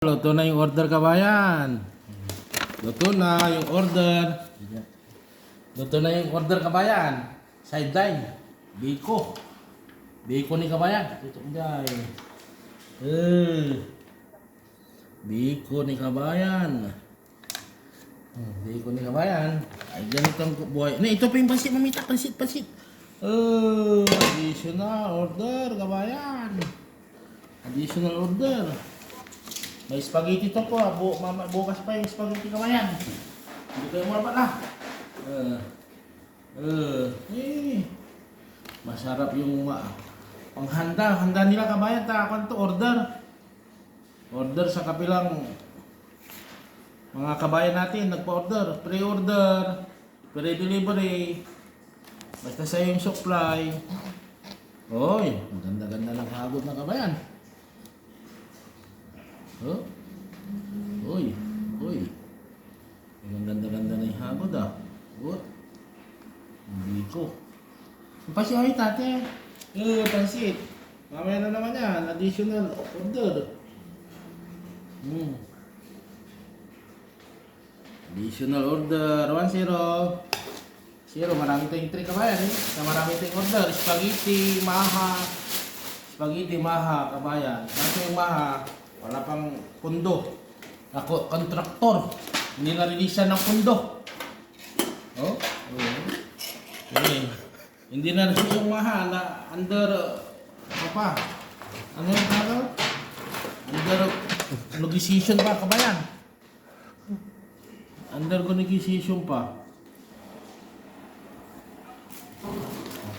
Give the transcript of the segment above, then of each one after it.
Luto na yung order, kabayan. Luto na yung order. Luto na yung order, kabayan. Sideline. Biko. Biko ni kabayan. Ito dyan. Biko ni kabayan. Biko ni kabayan. Ay, ganitong buhay. Ito pa yung pansit, mamita. Pansit. Additional order, kabayan. Additional order. May spaghetti to po. Bukas pa yung spaghetti, kabayan. Hindi kayo marapat na. Masarap yung panghanda. Handa nila, kabayan. Takon to order. Order sa kapilang mga kabayan natin. Nagpa-order. Pre-order. Pre-delivery. Basta sa yung supply. Oy, maganda-ganda ng hagod ng kabayan. Oh. Uy. Ang ganda-ganda na yung hagod ah. Oh. Hindi ko. Pansit ay tate. Pansit. Mamaya na naman yan. Additional order. Additional order. 1-0. Marami tayong trick kabayan eh. Marami tayong order. Spaghetti, maha, kabayan. Kasi yung maha, wala pang pundo. Ako, kontraktor. Hindi na-release ng pundo. Oh? Hindi na rin yung maha na under, ano yung tawag? Under negotiation pa, kabayan. Under negotiation pa.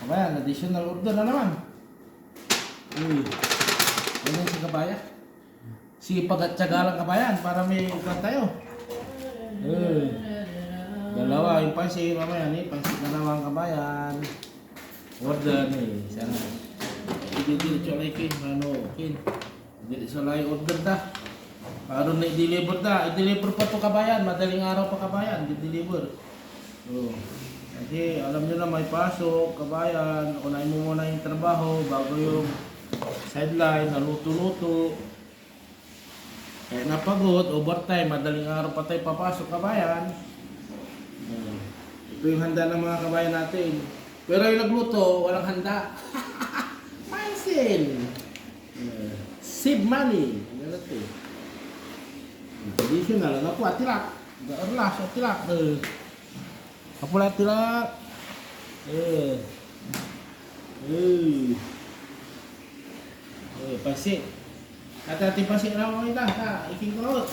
Kabayan, additional order na naman. Ano yung si kabayan? Sipag at tiyaga lang, kabayan, para may ugat tayo. Dalawa, yung pansit, mamaya pansit na naman, kabayan. Order sana. Hindi siya like Hindi siya like order ta. Para na i-deliver ta. I-deliver pa to, kabayan. Madaling araw pa, kabayan. I-deliver. Kasi alam nyo na may pasok, kabayan. Unahin mo muna yung trabaho bago yung sideline, naluto-luto. Kaya napagod, overtime, madaling araw pa tayo papasok, kabayan. Ito yung handa ng mga kabayan natin. Pero yung nagluto, walang handa. Mansin! Save money. Traditional, ano po, atilak. Orlas, atilak. Kapula atilak. Pansit. At ating pansit na mga ita. Iking ko.